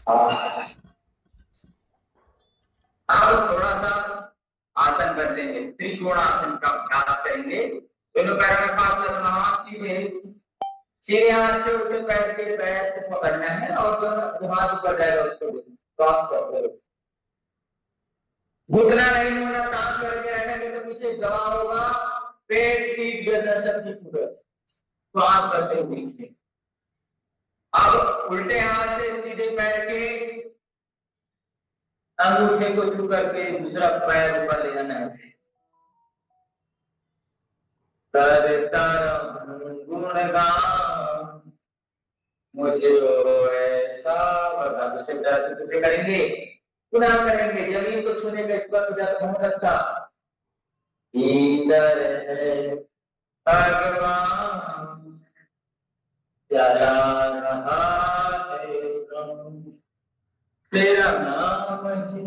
अब थोड़ा सा आसन कर देंगे, त्रिकोण आसन का अभ्यास करेंगे। दोनों पैरों में पास लगना, हाथ सीधे, सीधे हाथ से उल्टे पैर के पैर को पकड़ना है और दोनों हाथ ऊपर जाएगा उसको क्रॉस करते हुए। घुटना नहीं होना, काम करके रहने तो पीछे दबा होगा, पेट पीठ गर्दन सब ठीक होगा। श्वास करते हुए बीच में। अब उल्टे हाथ से सीधे पैर के अंगूठे को छू करके दूसरा पैर ऊपर ले जाना है। करता गुणगान मुझे ऐसा बता, दूसरे पैर से करेंगे, पुनः करेंगे। जमीन को छूने का स्पर्श हो जाता बहुत अच्छा। भीतर है भगवान चला रहा है, तेरा नाम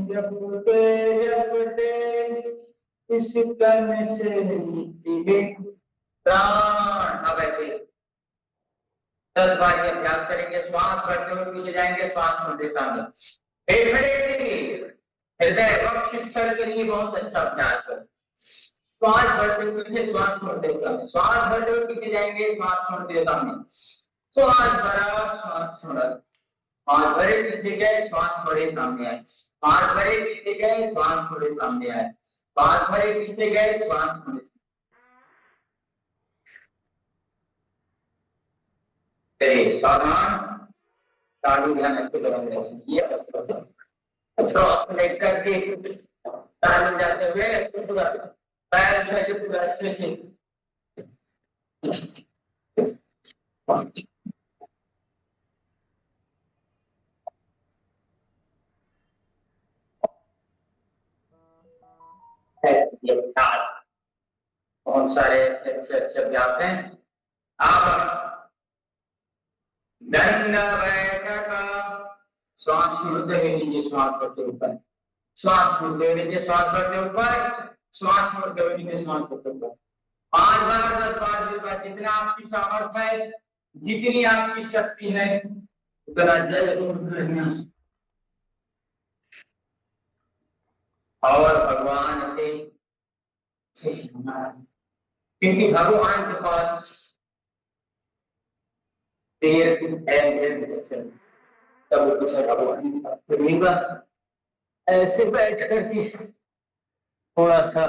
जपते जपते इस तन से निकले प्राण। अब ऐसे 10 बार ये अभ्यास करेंगे। श्वास भरते हुए पीछे जाएंगे, श्वास छोड़ते सामने। पेट खड़े के लिए, हृदय वक्ष स्थल के लिए बहुत अच्छा अभ्यास है। श्वास भरते हुए पीछे, श्वास छोड़ते हुए सामने, श्वास भरते हुए पीछे जाएंगे, श्वास छोड़ते हुए सामने। श्वास भरा, श्वास छोड़ा, श्वास भरे पीछे गए, श्वास छोड़े सामने आए, श्वास भरे पीछे गए, श्वास छोड़े सामने आए, श्वास भरे पीछे गए, श्वास छोड़े। चलिए सावधान, तालू ध्यान ऐसे करेंगे, ऐसे किया क्रॉस लेग करके तालू जाते हुए ऐसे पूरा पैर करके पूरा अच्छे से। बहुत सारे ऐसे अच्छे अच्छे अभ्यास हैं। आप दंड बैठक, श्वास छोड़ते हुए नीचे, श्वास भरते ऊपर, श्वास छोड़ते हुए नीचे, श्वास भरते ऊपर, श्वास छोड़ते हुए नीचे, श्वास भरते ऊपर। 5 बार 10 बार 20 बार, जितना आपकी सामर्थ्य है, जितनी आपकी शक्ति है, उतना जरूर करना। और भगवान से क्योंकि भगवान के पास सब कुछ है भगवान। ऐसे बैठ करके थोड़ा सा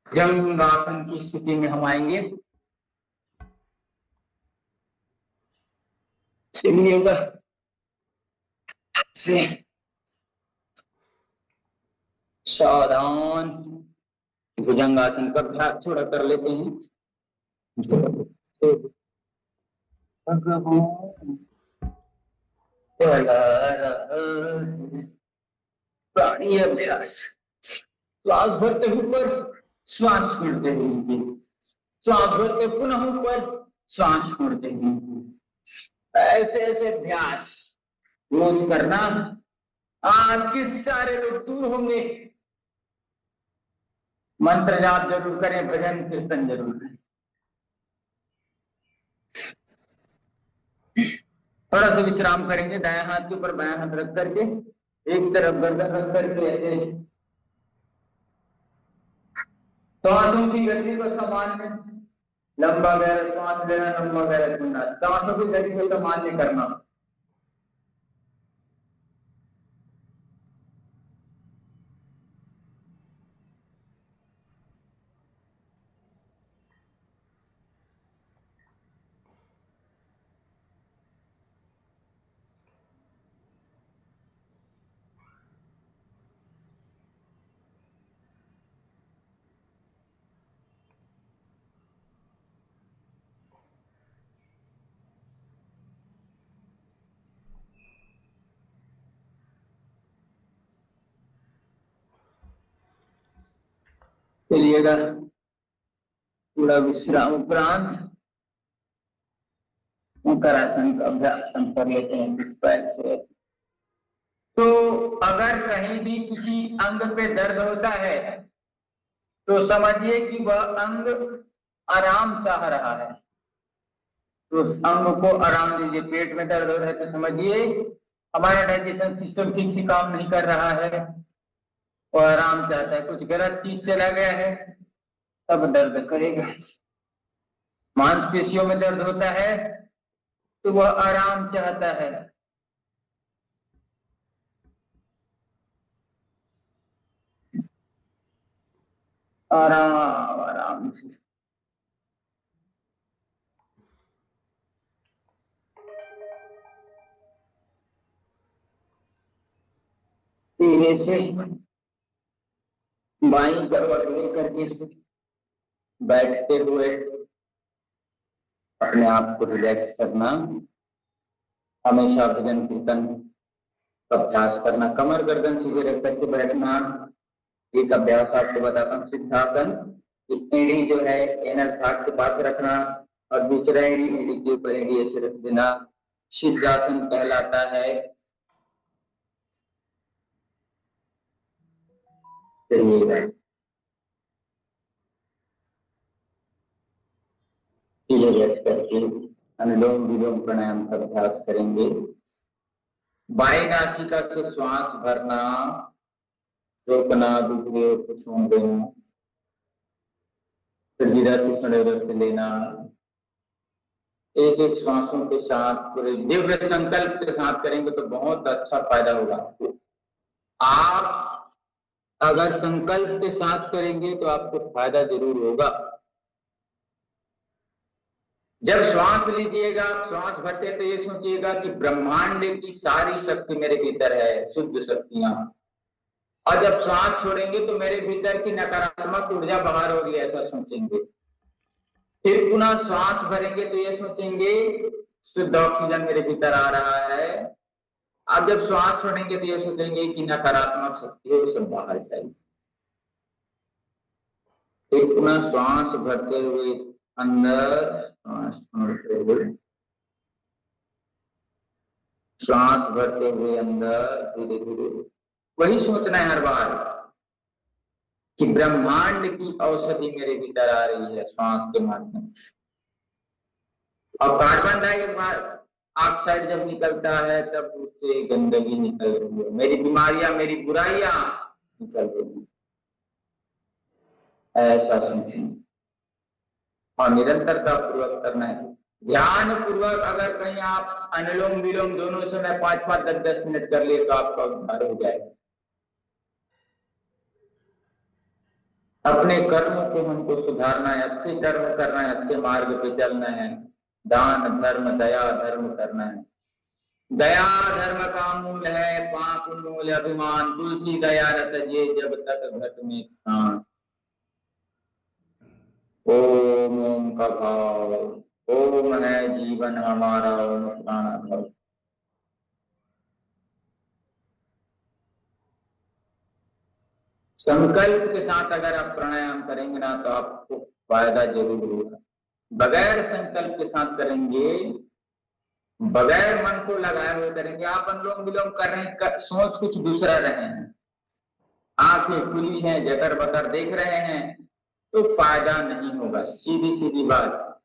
जंगासन की स्थिति में हम आएंगे। चलिएगा से सावधान भुजंगासन का अभ्यास थोड़ा कर लेते हैं। प्राणी अभ्यास, श्वास भरते ऊपर, श्वास छोड़ते हुए, श्वास भरते पुनः ऊपर, श्वास छोड़ते हुए। ऐसे ऐसे अभ्यास रोज करना, आपके सारे लोग दूर होंगे। मंत्र जाप जरूर करें, भजन कीर्तन जरूर करें। थोड़ा सा विश्राम करेंगे, दाएं हाथ के ऊपर बायां हाथ रख करके, एक तरफ गर्दन रख करके ऐसे सांसों की गति को सामान्य, लंबा गहरा सांस लेना, लंबा गहरा छोड़ना, सांसों की गति को सामान्य करना। चलिएगा पूरा विश्राम उपरांत ओंकारासन का अभ्यास हम कर लेते हैं इस पैर से। तो अगर कहीं भी किसी अंग पे दर्द होता है तो समझिए कि वह अंग आराम चाह रहा है, तो उस अंग को आराम दीजिए। पेट में दर्द हो रहा है तो समझिए हमारा डाइजेशन सिस्टम ठीक से काम नहीं कर रहा है और आराम चाहता है, कुछ गलत चीज चला गया है तब दर्द करेगा। मांसपेशियों में दर्द होता है तो वह आराम चाहता है। आराम आराम से धीरे से बाई करवट लेकर के बैठते हुए अपने आप को रिलैक्स करना। हमेशा भजन कीर्तन का अभ्यास करना। कमर गर्दन सीधे रख करके बैठना। एक अभ्यास आपको बताता हूँ, सिद्धासन। एड़ी जो है एनस भाग के पास रखना और दूसरा एड़ी के ऊपर एड़ी ऐसे रख देना, सिद्धासन कहलाता है। बैठ करके अनुलोम विलोम प्राणायाम का अभ्यास करेंगे। बाई नासिका से श्वास भरना, रोकना, दूसरी ओर को छोड़ देना, फिर धीरे से खड़े होकर लेना। एक एक श्वासों के साथ पूरे दिव्य संकल्प के साथ करेंगे तो बहुत अच्छा फायदा होगा। आप अगर संकल्प के साथ करेंगे तो आपको फायदा जरूर होगा। जब श्वास लीजिएगा, श्वास भरते तो ये सोचिएगा कि ब्रह्मांड की सारी शक्ति मेरे भीतर है, शुद्ध शक्तियां। और जब श्वास छोड़ेंगे तो मेरे भीतर की नकारात्मक ऊर्जा बाहर होगी, ऐसा सोचेंगे। फिर पुनः श्वास भरेंगे तो ये सोचेंगे शुद्ध ऑक्सीजन मेरे भीतर आ रहा है। अब जब श्वास छोड़ेंगे तो ये सोचेंगे कि नकारात्मक शक्ति है वो सब बाहर जाएगी। फिर पुनः श्वास भरते हुए अंदर, श्वास छोड़ते हुए, श्वास भरते हुए अंदर, धीरे धीरे वही सोचना है हर बार कि ब्रह्मांड की औषधि मेरे भीतर आ रही है श्वास के माध्यम से। और कार्बन डाइऑक्साइड जब निकलता है तब उससे गंदगी निकल रही है, मेरी बीमारियां, मेरी बुराइयां निकल रही है, ऐसा सोचें। और निरंतरता पूर्वक करना है, ध्यान पूर्वक। अगर कहीं आप अनुलोम विलोम दोनों समय 5-5, 10-10 मिनट कर लिए तो आपका उद्धार हो जाएगा। अपने कर्मों को हमको सुधारना है, अच्छे कर्म करना है, अच्छे मार्ग पे चलना है, दान धर्म दया धर्म करना है। दया धर्म का मूल है, पाप मूल अभिमान, तुलसी दया रत ये जब तक घट में खान। ओम ओम का भाव, ओम है जीवन हमारा, ओम प्राणाधार। संकल्प के साथ अगर आप प्राणायाम करेंगे ना तो आपको फायदा जरूर होगा। बगैर संकल्प के साथ करेंगे, बगैर मन को लगाए हुए करेंगे, आप अनुलोम विलोम कर रहे हैं, सोच कुछ दूसरा रहे हैं, आंखें खुली हैं, जटर बटर देख रहे हैं, तो फायदा नहीं होगा। सीधी सीधी बात,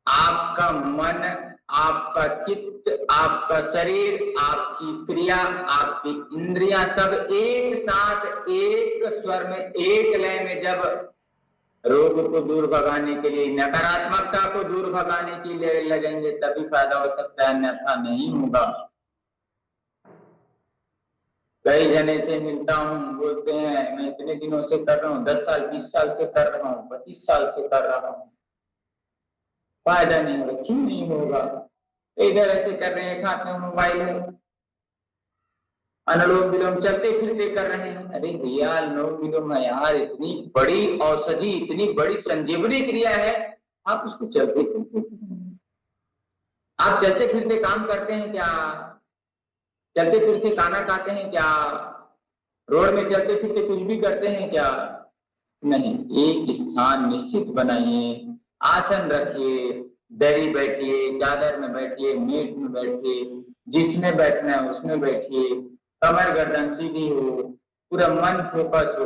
आपका मन, आपका चित्त, आपका शरीर, आपकी क्रिया, आपकी इंद्रियां सब एक साथ एक स्वर में, एक लय में जब रोग को दूर भगाने के लिए, नकारात्मकता को दूर भगाने के लिए लगेंगे तभी फायदा हो सकता है, अन्यथा नहीं होगा। कई जने से मिलता हूँ, बोलते हैं मैं इतने दिनों से कर रहा हूँ, 10 साल 20 साल से कर रहा हूँ, 25 साल से कर रहा हूँ, फायदा नहीं होगा। क्यों नहीं होगा? इधर ऐसे कर रहे हैं, हाथ में मोबाइल है, अनुलोम विलोम चलते फिरते कर रहे हैं। अरे भैया, अनुलोम विलोम है यार, इतनी बड़ी औषधि, इतनी बड़ी संजीवनी क्रिया है, आप उसको चलते फिरते, आप चलते फिरते काम करते हैं क्या? चलते फिरते खाना खाते हैं क्या? रोड में चलते फिरते कुछ भी करते हैं क्या? नहीं। एक स्थान निश्चित बनाइए, आसन रखिए, दरी बैठिए, चादर में बैठिए, मेट में बैठिए, जिसमें बैठना है उसमें बैठिए, कमर गर्दन सीधी हो, पूरा मन फोकस हो,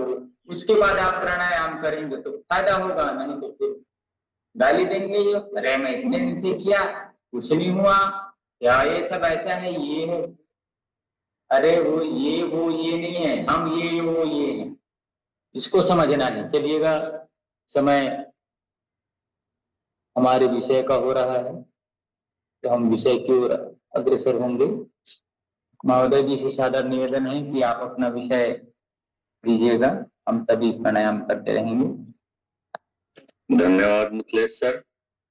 उसके बाद आप प्राणायाम करेंगे तो फायदा होगा। नहीं तो फिर गाली देंगे, जो अरे मैं इतने दिन से किया कुछ नहीं हुआ, क्या ये सब ऐसा है, ये है। अरे वो ये नहीं है, हम ये वो ये हैं, इसको समझना है। चलिएगा, समय हमारे विषय का हो रहा है, तो हम विषय की ओर अग्रसर होंगे। महोदय जी से सादर निवेदन है कि आप अपना विषय दीजिएगा, हम सभी प्राणायाम करते रहेंगे। धन्यवाद मिथिलेश सर।